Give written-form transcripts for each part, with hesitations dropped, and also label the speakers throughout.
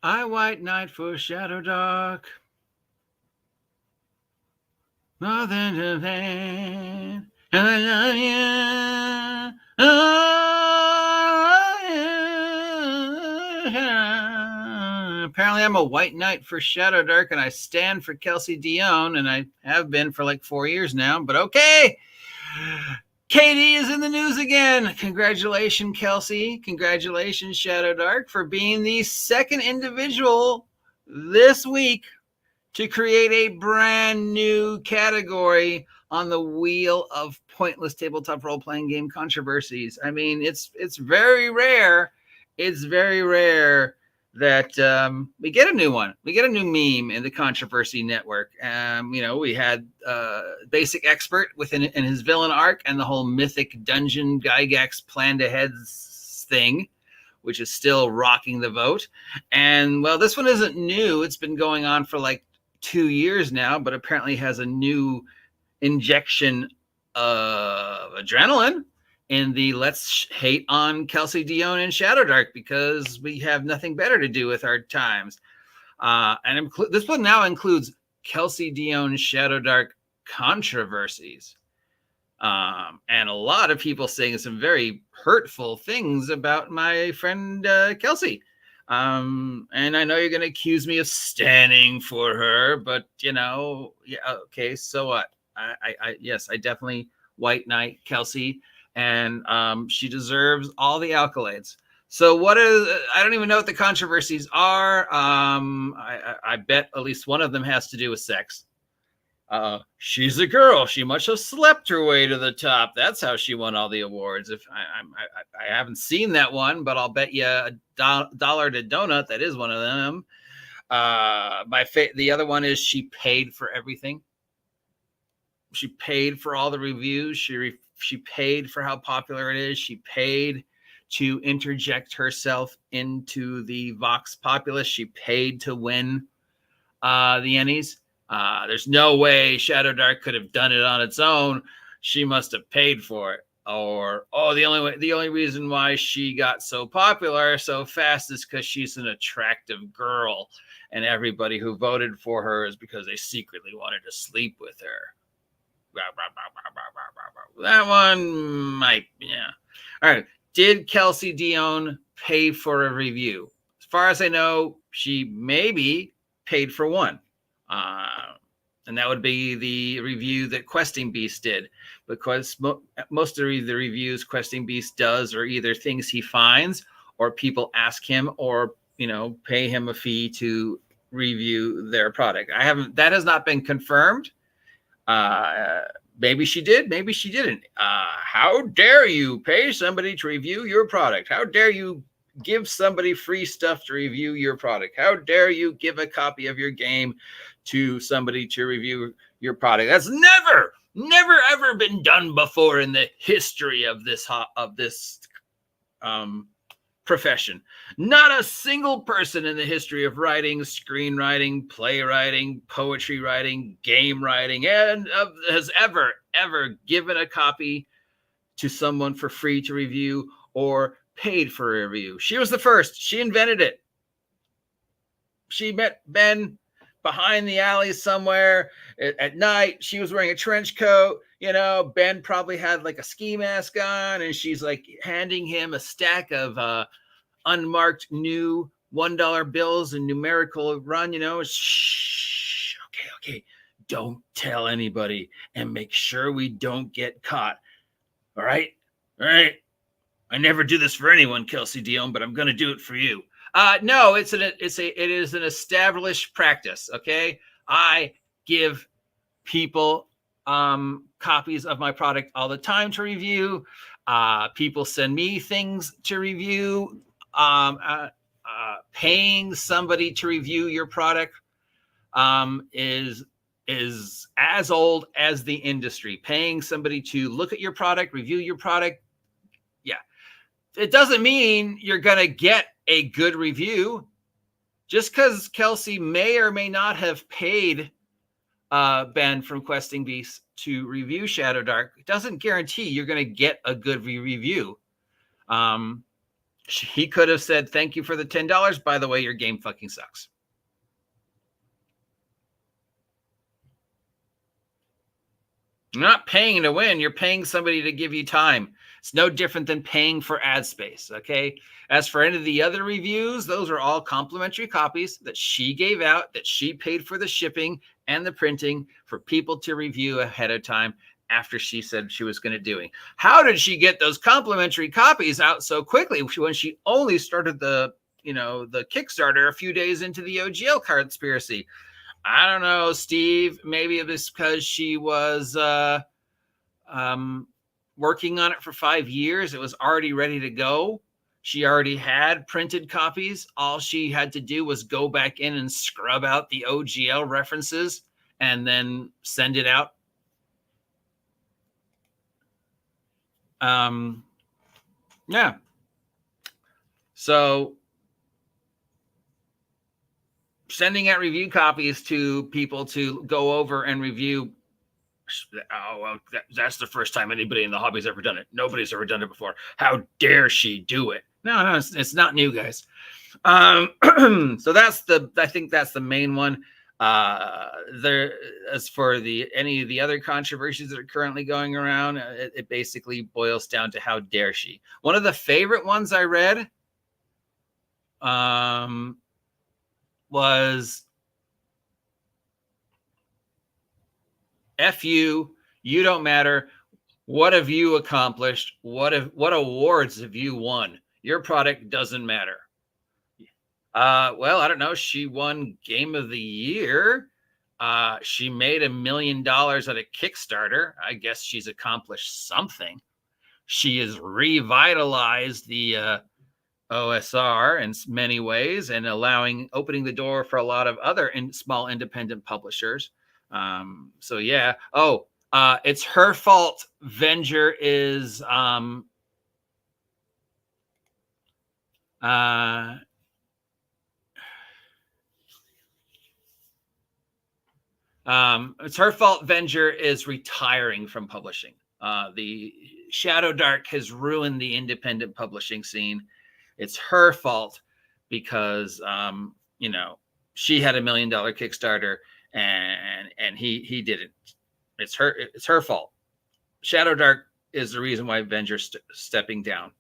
Speaker 1: I white knight for Shadowdark. More than a fan. I love you. Oh, yeah. Apparently, I'm a white knight for Shadowdark, and I stand for Kelsey Dion, and I have been for like 4 years now. But okay. Katie is in the news again. Congratulations, Kelsey. Congratulations, Shadowdark, for being the second individual this week to create a brand new category on the wheel of pointless tabletop role-playing game controversies. I mean, it's very rare. It's very rare that we get a new one. We get a new meme in the controversy network. We had Basic Expert within in his villain arc and the whole mythic dungeon Gygax planned ahead thing, which is still rocking the vote. And well, this one isn't new. It's been going on for like 2 years now, but apparently has a new injection of adrenaline in the let's hate on Kelsey Dion and Shadowdark because we have nothing better to do with our times. And this one now includes Kelsey Dion Shadowdark controversies. And a lot of people saying some very hurtful things about my friend Kelsey. And I know you're going to accuse me of standing for her, but yeah, okay, so what? Yes, I definitely white knight Kelsey, and she deserves all the accolades. So I don't even know what the controversies are. I bet at least one of them has to do with sex. She's a girl. She must have slept her way to the top. That's how she won all the awards. If I haven't seen that one, but I'll bet you $1 to donut that is one of them. The other one is she paid for everything. She paid for all the reviews. She paid for how popular it is. She paid to interject herself into the Vox populace. She paid to win the Ennies. There's no way Shadowdark could have done it on its own. She must have paid for it. Or, the only reason why she got so popular so fast is because she's an attractive girl, and everybody who voted for her is because they secretly wanted to sleep with her. That one might, yeah. All right. Did Kelsey Dion pay for a review? As far as I know, she maybe paid for one. And that would be the review that Questing Beast did, because most of the reviews Questing Beast does are either things he finds or people ask him or, pay him a fee to review their product. That has not been confirmed. Maybe she did, maybe she didn't. How dare you pay somebody to review your product? How dare you give somebody free stuff to review your product? How dare you give a copy of your game to somebody to review your product? That's never ever been done before in the history of this profession. Not a single person in the history of writing, screenwriting, playwriting, poetry writing, game writing, and has ever given a copy to someone for free to review or paid for a review. She was the first. She invented it. She met Ben behind the alley somewhere at night. She was wearing a trench coat. Ben probably had like a ski mask on, and she's like handing him a stack of unmarked new $1 bills and numerical run. Shh. Okay. Don't tell anybody, and make sure we don't get caught. All right. I never do this for anyone, Kelsey Dion, but I'm going to do it for you. No, it is an established practice. Okay. I give people copies of my product all the time to review. People send me things to review. Paying somebody to review your product is as old as the industry. Paying somebody to look at your product, review your product. Yeah. It doesn't mean you're going to get a good review. Just because Kelsey may or may not have paid Ben from Questing Beast to review Shadowdark doesn't guarantee you're going to get a good review. He could have said, thank you for the $10. By the way, your game fucking sucks. You're not paying to win. You're paying somebody to give you time. It's no different than paying for ad space, okay? As for any of the other reviews, those are all complimentary copies that she gave out, that she paid for the shipping and the printing for people to review ahead of time after she said she was going to do it. How did she get those complimentary copies out so quickly when she only started the Kickstarter a few days into the OGL conspiracy? I don't know, Steve. Maybe it was because she was working on it for 5 years. It was already ready to go. She already had printed copies. All she had to do was go back in and scrub out the OGL references and then send it out. Yeah. So sending out review copies to people to go over and review. Oh, well, that's the first time anybody in the hobby's ever done it. Nobody's ever done it before. How dare she do it? No, it's not new, guys. So I think that's the main one. There, as for any of the other controversies that are currently going around, it basically boils down to how dare she. One of the favorite ones I read was F you don't matter. What have you accomplished? What awards have you won? Your product doesn't matter. Well, I don't know. She won Game of the Year. She made $1 million at a Kickstarter. I guess she's accomplished something. She has revitalized the OSR in many ways and opening the door for a lot of other small independent publishers. So yeah. It's her fault. Venger is it's her fault. Venger is retiring from publishing. The Shadowdark has ruined the independent publishing scene. It's her fault because she had $1 million Kickstarter and he didn't. It's her fault. Shadowdark is the reason why Venger's stepping down.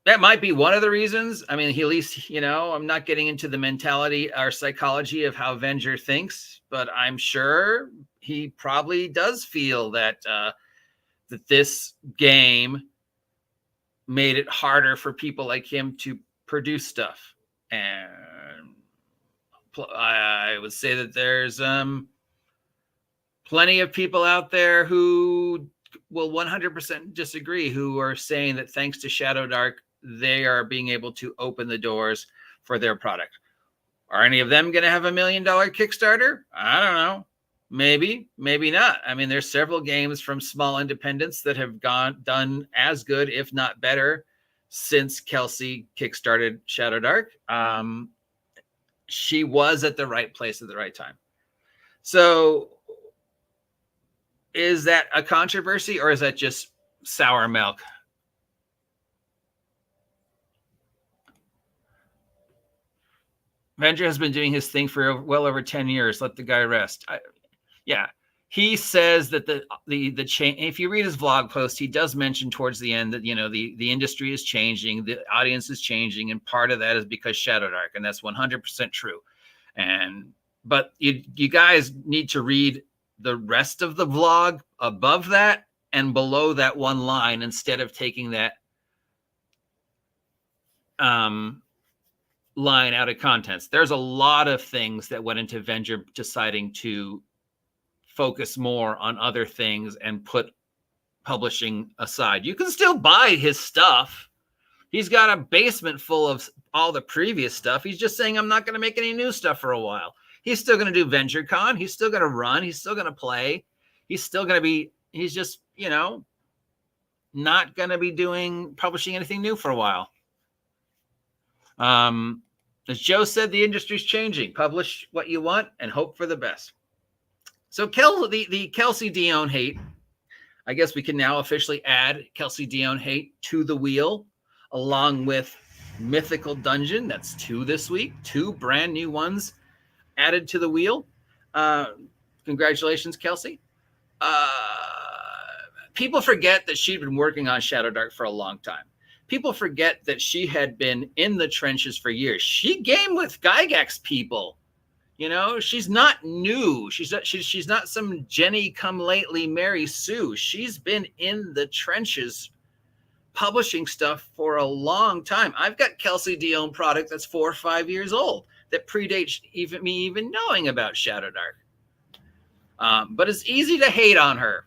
Speaker 1: That might be one of the reasons. I mean, at least, I'm not getting into the mentality or psychology of how Venger thinks, but I'm sure he probably does feel that that this game made it harder for people like him to produce stuff. And I would say that there's plenty of people out there who will 100% disagree, who are saying that thanks to Shadowdark, they are being able to open the doors for their product. Are any of them going to have $1 million Kickstarter? I don't know. Maybe, maybe not. I mean, there's several games from small independents that have done as good, if not better, since Kelsey kickstarted Shadowdark. She was at the right place at the right time. So is that a controversy or is that just sour milk? Venger has been doing his thing for well over 10 years. Let the guy rest. Yeah. He says that the change, if you read his vlog post, he does mention towards the end that, the industry is changing, the audience is changing. And part of that is because Shadowdark, and that's 100% true. But you guys need to read the rest of the vlog above that and below that one line instead of taking that line out of context. There's a lot of things that went into Venger deciding to focus more on other things and put publishing aside. You can still buy his stuff. He's got a basement full of all the previous stuff. He's just saying, I'm not going to make any new stuff for a while. He's still going to do VentureCon. He's still going to run. He's still going to play. He's still going to be, he's just, not going to be publishing anything new for a while. As Joe said, the industry's changing. Publish what you want and hope for the best. So the Kelsey Dion hate, I guess we can now officially add Kelsey Dion hate to the wheel. along with Mythical Dungeon. That's 2 this week, 2 brand new ones added to the wheel. Congratulations, Kelsey. People forget that she'd been working on Shadowdark for a long time. People forget that she had been in the trenches for years. She gamed with Gygax people. You know, she's not new. She's not some Jenny come lately Mary Sue. She's been in the trenches publishing stuff for a long time. I've got Kelsey Dion product that's 4 or 5 years old that predates me even knowing about Shadowdark. But it's easy to hate on her.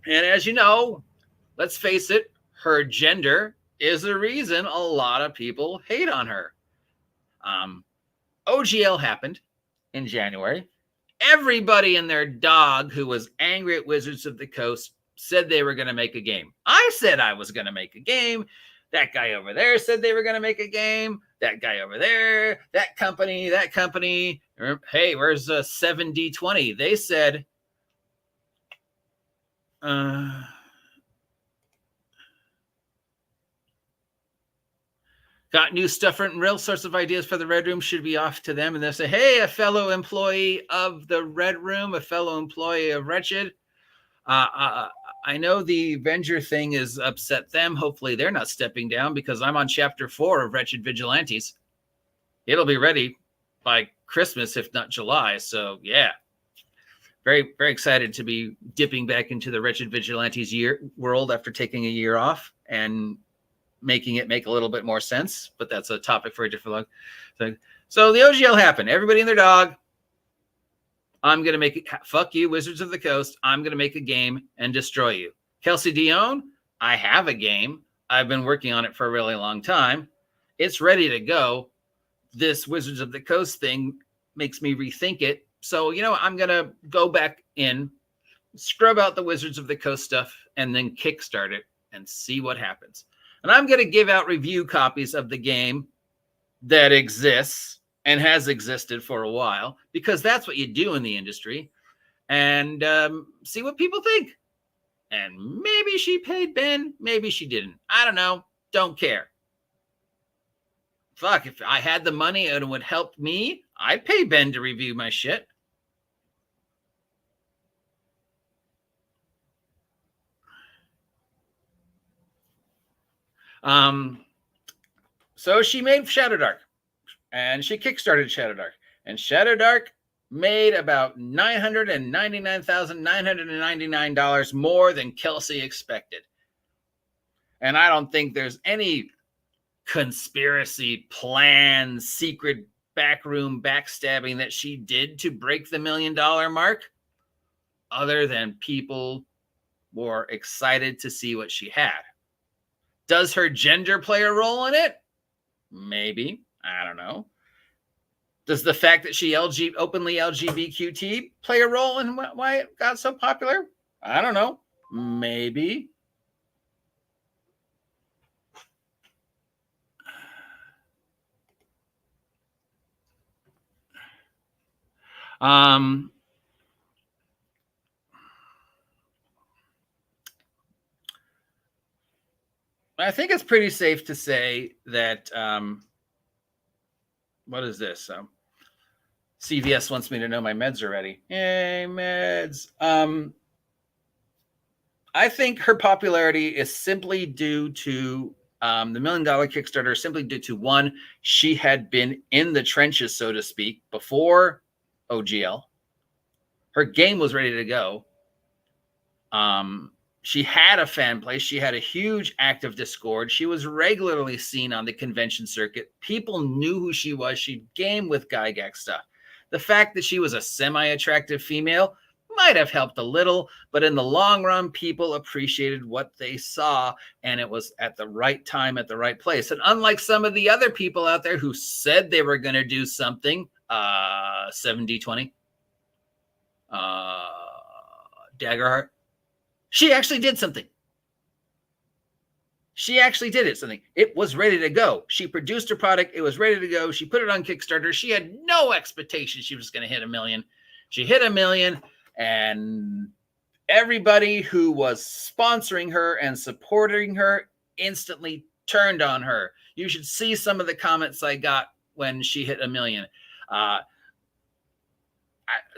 Speaker 1: And as you know, let's face it, her gender is the reason a lot of people hate on her. OGL happened in January. Everybody and their dog who was angry at Wizards of the Coast said they were going to make a game. I said I was going to make a game. That guy over there said they were going to make a game. That guy over there, that company. Hey, where's 7D20? They said, got new stuff written, real sorts of ideas for the Red Room should be off to them. And they'll say, hey, a fellow employee of the Red Room, a fellow employee of Wretched. I know the Avenger thing has upset them. Hopefully they're not stepping down because I'm on chapter 4 of Wretched Vigilantes. It'll be ready by Christmas, if not July. So yeah, very, very excited to be dipping back into the Wretched Vigilantes world after taking a year off and making it make a little bit more sense. But that's a topic for a different thing. So the OGL happened. Everybody and their dog. I'm going to make it, fuck you, Wizards of the Coast. I'm going to make a game and destroy you. Kelsey Dion, I have a game. I've been working on it for a really long time. It's ready to go. This Wizards of the Coast thing makes me rethink it. So, you know, I'm going to go back in, scrub out the Wizards of the Coast stuff, and then kickstart it and see what happens. And I'm going to give out review copies of the game that exists and has existed for a while, because that's what you do in the industry, and see what people think. And maybe she paid Ben, maybe she didn't. I don't know. Don't care. Fuck, if I had the money and it would help me, I'd pay Ben to review my shit. So she made Shadowdark. And she kickstarted Shadowdark. And Shadowdark made about $999,999 more than Kelsey expected. And I don't think there's any conspiracy plan, secret backroom backstabbing that she did to break the $1 million mark, other than people were excited to see what she had. Does her gender play a role in it? Maybe. I don't know. Does the fact that she openly LGBTQ play a role in why it got so popular? I don't know. Maybe. I think it's pretty safe to say that what is this? CVS wants me to know my meds are ready. Yay, meds. I think her popularity is simply due to the $1 million Kickstarter, simply due to, one, she had been in the trenches, so to speak, before OGL. Her game was ready to go. She had a fan base. She had a huge active Discord. She was regularly seen on the convention circuit. People knew who she was. She gamed with Gygax stuff. The fact that she was a semi-attractive female might have helped a little, but in the long run, people appreciated what they saw, and it was at the right time, at the right place. And unlike some of the other people out there who said they were going to do something, 7D20, Daggerheart, she actually did something. She actually did it, something. It was ready to go. She produced her product. It was ready to go. She put it on Kickstarter. She had no expectation she was going to hit 1 million. She hit 1 million, and everybody who was sponsoring her and supporting her instantly turned on her. You should see some of the comments I got when she hit 1 million.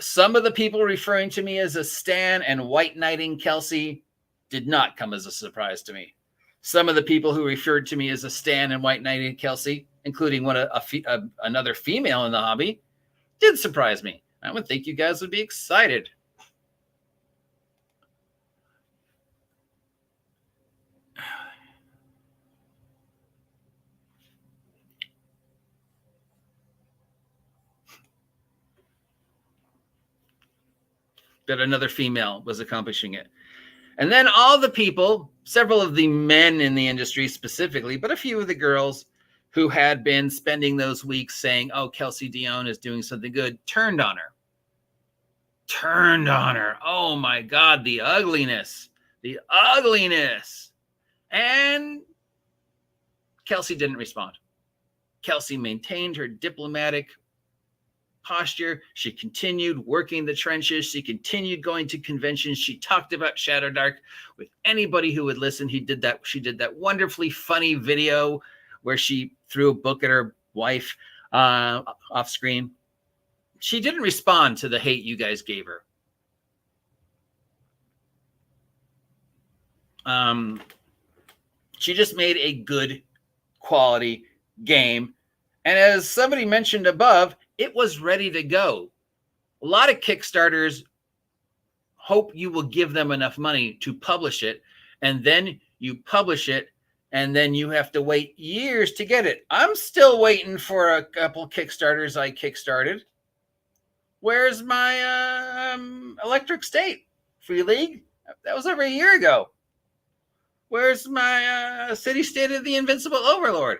Speaker 1: Some of the people referring to me as a stan and white knighting Kelsey did not come as a surprise to me. Some of the people who referred to me as a stan and white knighting Kelsey, including another female in the hobby, did surprise me. I would think you guys would be excited. That another female was accomplishing it. And then all the people, several of the men in the industry specifically, but a few of the girls who had been spending those weeks saying, oh, Kelsey Dion is doing something good, turned on her. Oh my God, the ugliness. And Kelsey didn't respond. Kelsey maintained her diplomatic posture. She continued working the trenches. She continued going to conventions. She talked about Shadowdark with anybody who would listen. She did that wonderfully funny video where she threw a book at her wife off screen. She didn't respond to the hate you guys gave her. She just made a good quality game. And as somebody mentioned above, it was ready to go. A lot of Kickstarters hope you will give them enough money to publish it, and then you publish it, and then you have to wait years to get it. I'm still waiting for a couple Kickstarters I kickstarted. Where's my Electric State Free League? That was over a year ago. Where's my City State of the Invincible Overlord?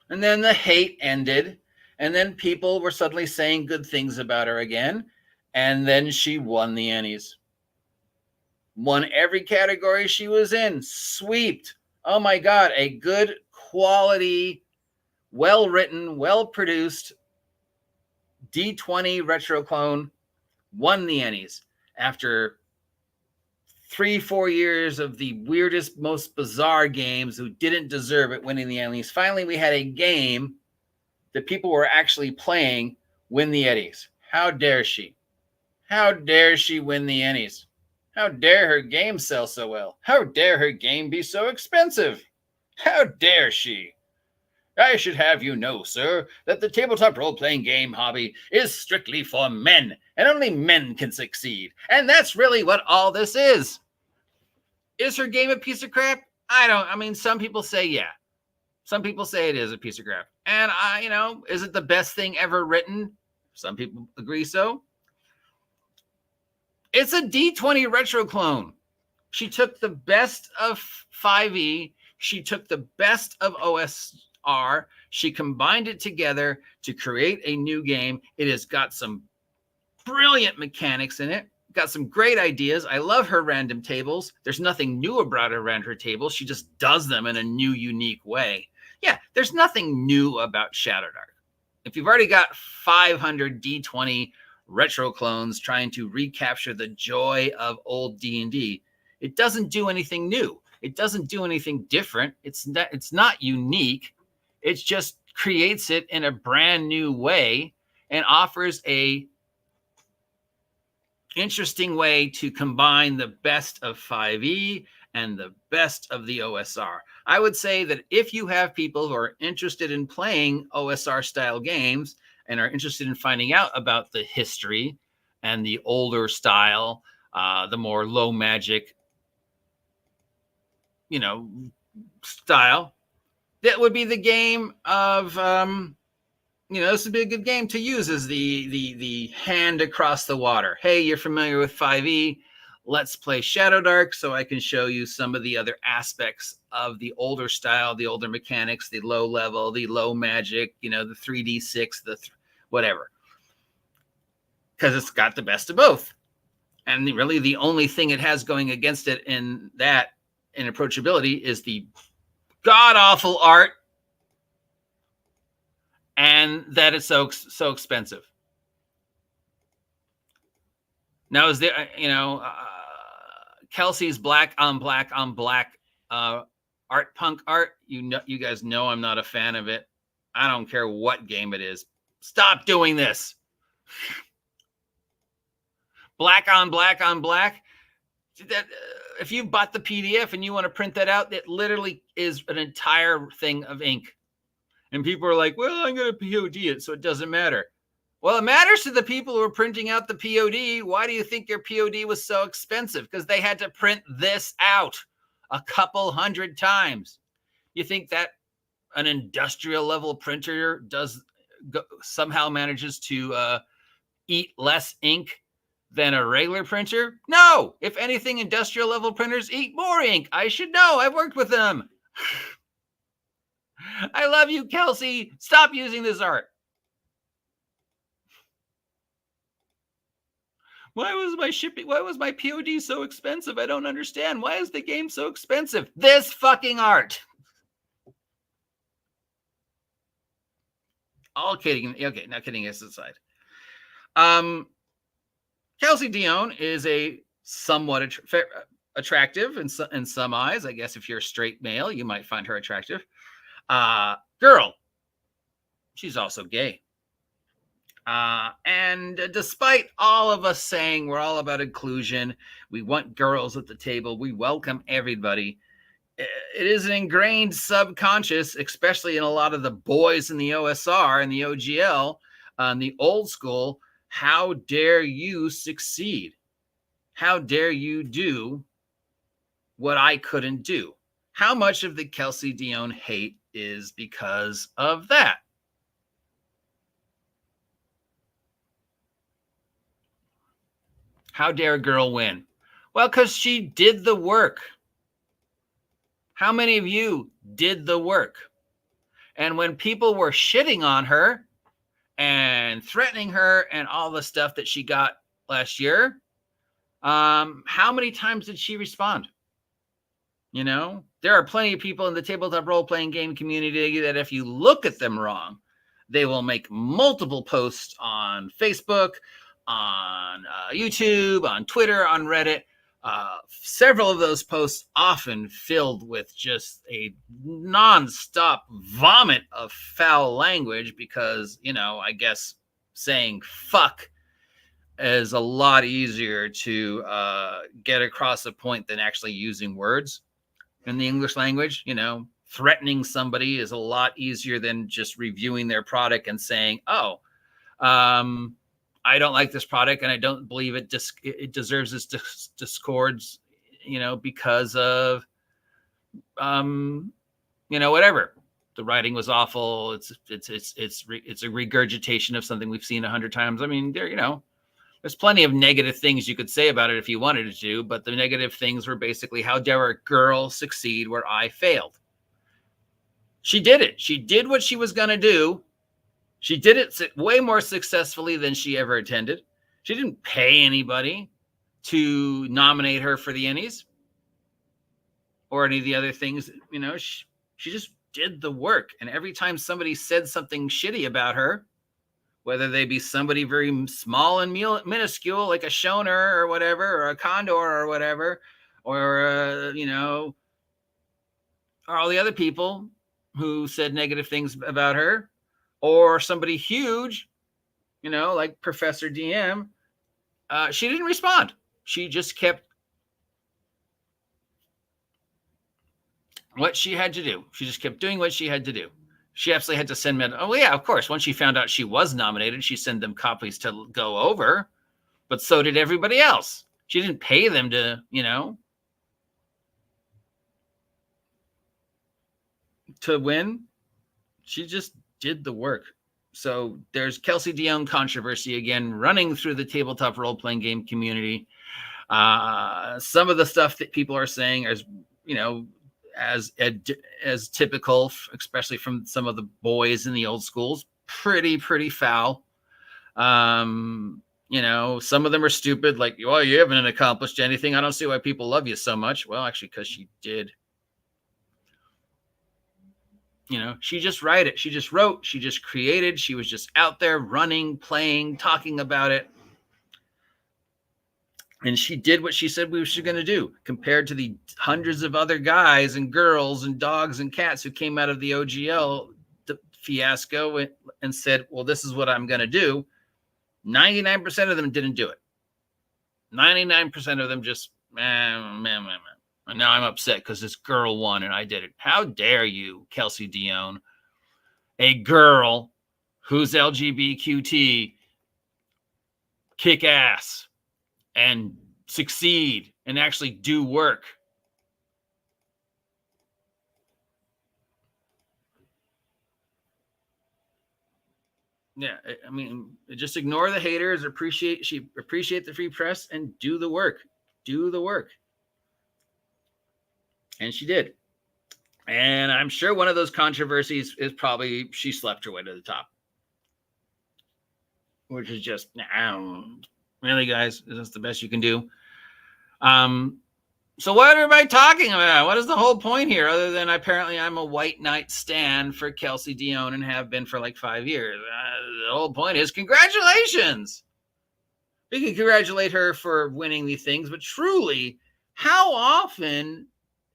Speaker 1: And then the hate ended, and then people were suddenly saying good things about her again, and then she won the Annies. Won every category she was in, sweeped. Oh my God, a good quality, well-written, well-produced D20 retro clone won the Annies after 3-4 years of the weirdest, most bizarre games who didn't deserve it winning the Annies. Finally, we had a game that people were actually playing win the Eddies. How dare she? How dare she win the Annies? How dare her game sell so well? How dare her game be so expensive? How dare she? I should have you know, sir, that the tabletop role-playing game hobby is strictly for men, and only men can succeed. And that's really what all this is. Is her game a piece of crap? I mean, some people say yeah. Some people say it is a piece of crap. And is it the best thing ever written? Some people agree so. It's a D20 retro clone. She took the best of 5e. She took the best of OSR. She combined it together to create a new game. It has got some brilliant mechanics in it. Got some great ideas. I love her random tables. There's nothing new about her random tables. She just does them in a new, unique way. Yeah, there's nothing new about Shadowdark. If you've already got 500 D20 retro clones trying to recapture the joy of old D&D, it doesn't do anything new. It doesn't do anything different. It's not unique. It just creates it in a brand new way and offers a interesting way to combine the best of 5e and the best of the OSR. I would say that if you have people who are interested in playing OSR style games and are interested in finding out about the history and the older style, the more low magic, style, that would be the game of, this would be a good game to use as the hand across the water. Hey, you're familiar with 5e. Let's play Shadowdark so I can show you some of the other aspects of the older style, the older mechanics, the low level, the low magic, the 3d6, whatever. Because it's got the best of both. And really the only thing it has going against it in approachability is the god-awful art and that it's so expensive. Now, is there, Kelsey's black on black on black art punk art. You guys know I'm not a fan of it. I don't care what game it is. Stop doing this. Black on black on black. That if you bought the PDF and you want to print that out, it literally is an entire thing of ink. And people are like, well, I'm going to POD it, so it doesn't matter. Well, it matters to the people who are printing out the POD. Why do you think your POD was so expensive? Because they had to print this out a couple hundred times. You think that an industrial level printer somehow manages to eat less ink than a regular printer? No. If anything, industrial level printers eat more ink. I should know. I've worked with them. I love you, Kelsey. Stop using this art. Why was my POD so expensive? I don't understand. Why is the game so expensive? This fucking art. All kidding. Okay, not kidding aside. Kelsey Dion is a somewhat attractive in some eyes. I guess if you're a straight male, you might find her attractive. Girl. She's also gay. And despite all of us saying we're all about inclusion, we want girls at the table, we welcome everybody, it is an ingrained subconscious, especially in a lot of the boys in the OSR and the OGL, the old school. How dare you succeed? How dare you do what I couldn't do? How much of the Kelsey Dion hate is because of that? How dare a girl win? Well, because she did the work. How many of you did the work? And when people were shitting on her and threatening her and all the stuff that she got last year, how many times did she respond? You know, there are plenty of people in the tabletop role-playing game community that if you look at them wrong, they will make multiple posts on Facebook, on YouTube, on Twitter, on Reddit. Several of those posts often filled with just a nonstop vomit of foul language because, you know, I guess saying fuck is a lot easier to get across a point than actually using words in the English language. You know, threatening somebody is a lot easier than just reviewing their product and saying, oh, I don't like this product and I don't believe it deserves its discords, you know, because of, you know, whatever. The writing was awful. It's a regurgitation of something we've seen 100 times. I mean, you know, there's plenty of negative things you could say about it if you wanted to, but the negative things were basically, how dare a girl succeed where I failed? She did it. She did what she was going to do. She did it way more successfully than she ever intended. She didn't pay anybody to nominate her for the Ennies or any of the other things. You know, she just did the work. And every time somebody said something shitty about her, whether they be somebody very small and minuscule, like a Shoner or whatever, or a Condor or whatever, or, you know, or all the other people who said negative things about her, or somebody huge, you know, like Professor DM, she didn't respond. She just kept what she had to do. She just kept doing what she had to do. She absolutely had to send men. Oh, yeah, of course. Once she found out she was nominated, she sent them copies to go over, but so did everybody else. She didn't pay them to, you know, to win. She just did the work. So there's Kelsey Dion controversy again running through the tabletop role-playing game community. Some of the stuff that people are saying is, you know, as typical, especially from some of the boys in the old schools, pretty foul. You know, some of them are stupid, like, well, you haven't accomplished anything. I don't see why people love you so much. Well, actually, because she did. You know, she just wrote it. She just wrote, she just created. She was just out there running, playing, talking about it. And she did what she said we were going to do, compared to the hundreds of other guys and girls and dogs and cats who came out of the OGL fiasco and said, well, this is what I'm going to do. 99% of them didn't do it. 99% of them just, man. And now I'm upset because this girl won and I did it. How dare you, Kelsey Dion, a girl who's LGBTQT, kick ass and succeed and actually do work. Yeah, I mean, just ignore the haters, appreciate the free press and do the work. Do the work. And she did. And I'm sure one of those controversies is probably she slept her way to the top. Which is just, really, guys, is this the best you can do? So what are everybody talking about? What is the whole point here, other than apparently I'm a white knight stan for Kelsey Dion and have been for like 5 years? The whole point is congratulations. We can congratulate her for winning these things, but truly, how often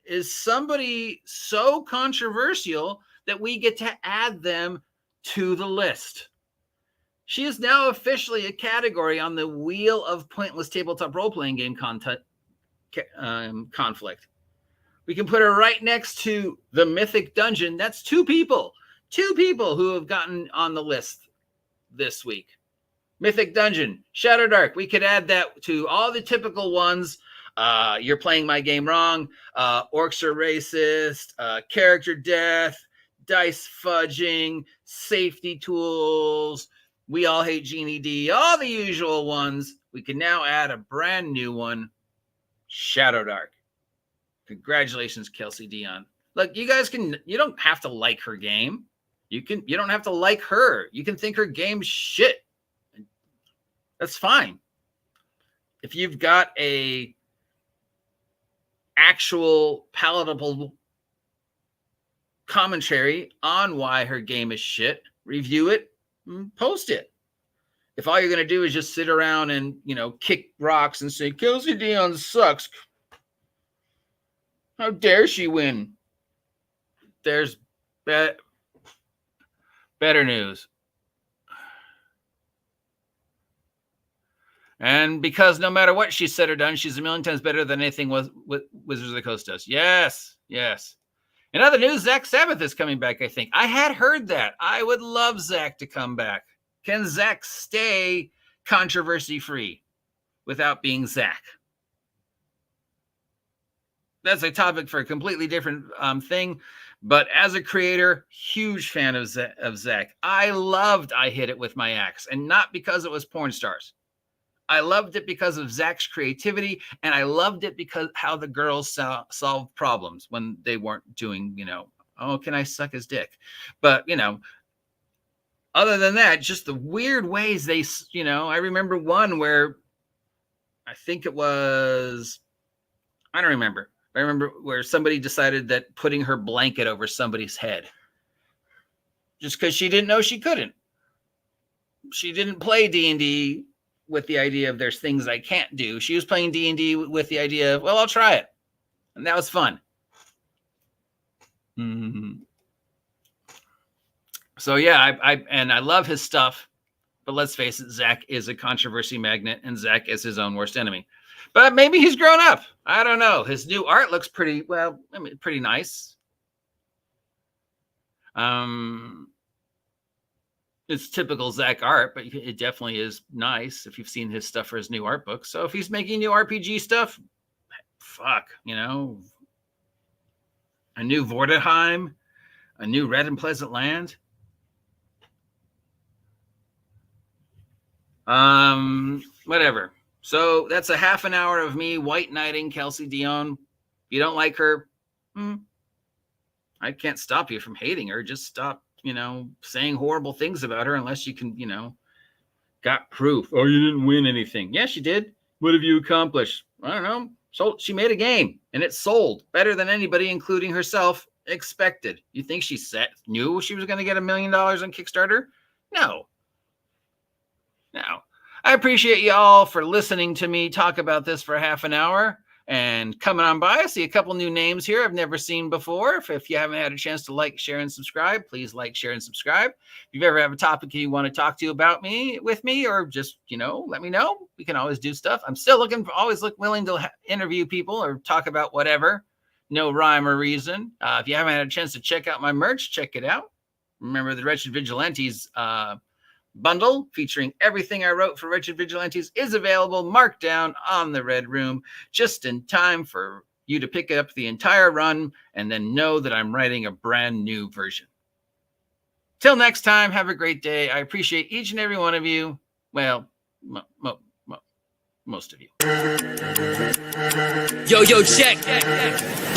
Speaker 1: is somebody so controversial that we get to add them to the list? She is now officially a category on the wheel of pointless tabletop role-playing game conflict. We can put her right next to the Mythic Dungeon. That's two people who have gotten on the list this week. Mythic Dungeon, Shadowdark. We could add that to all the typical ones. You're playing my game wrong. Orcs are racist. Character death. Dice fudging. Safety tools. We all hate Genie D. All the usual ones. We can now add a brand new one. Shadowdark. Congratulations, Kelsey Dion. Look, you don't have to like her game. You don't have to like her. You can think her game's shit. That's fine. If you've got a actual palatable commentary on why her game is shit, review it, and post it. If all you're going to do is just sit around and, kick rocks and say, Kelsey Dion sucks. How dare she win? There's better news. And because no matter what she said or done, she's a million times better than anything what Wizards of the Coast does. Yes. In other news, Zach Sabbath is coming back, I think. I had heard that. I would love Zach to come back. Can Zach stay controversy-free without being Zach? That's a topic for a completely different thing. But as a creator, huge fan of Zach. I loved I Hit It With My Axe, and not because it was porn stars. I loved it because of Zach's creativity, and I loved it because how the girls solved problems when they weren't doing, can I suck his dick? But, other than that, just the weird ways they, I remember one where I think it was, I don't remember. I remember where somebody decided that putting her blanket over somebody's head just because she didn't know she couldn't. She didn't play D&D with the idea of there's things I can't do. She was playing D&D with the idea of, well, I'll try it. And that was fun. Mm-hmm. So yeah, I love his stuff, but let's face it, Zach is a controversy magnet and Zach is his own worst enemy. But maybe he's grown up. I don't know. His new art looks pretty nice. It's typical Zach art, but it definitely is nice if you've seen his stuff for his new art book. So if he's making new RPG stuff, fuck, a new Vordenheim, a new Red and Pleasant Land. Whatever. So that's a half an hour of me white knighting Kelsey Dion. If you don't like her, I can't stop you from hating her. Just stop, saying horrible things about her unless you can, got proof. Oh, you didn't win anything. Yes, you did. What have you accomplished? I don't know. So she made a game and it sold better than anybody, including herself, expected. You think she knew she was going to get $1 million on Kickstarter? No. I appreciate you all for listening to me talk about this for half an hour and coming on by. I see a couple new names here I've never seen before. If you haven't had a chance to like, share, and subscribe, please like, share, and subscribe. If you've ever have a topic you want to talk to about with me, or just, let me know. We can always do stuff. I'm still willing to interview people or talk about whatever. No rhyme or reason. If you haven't had a chance to check out my merch, check it out. Remember the Wretched Vigilantes bundle featuring everything I wrote for Wretched Vigilantes is available marked down on the Red Room just in time for you to pick up the entire run and then know that I'm writing a brand new version. Till next time, have a great day. I appreciate each and every one of you. Well, most of you.
Speaker 2: Yo, check.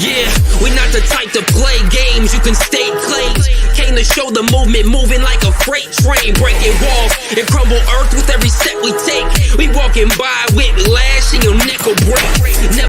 Speaker 2: Yeah, we're not the type to play games. You can stay claims. Came to show the movement moving like a freight train, breaking walls and crumble earth with every step we take. We walking by with lash and your neck will break.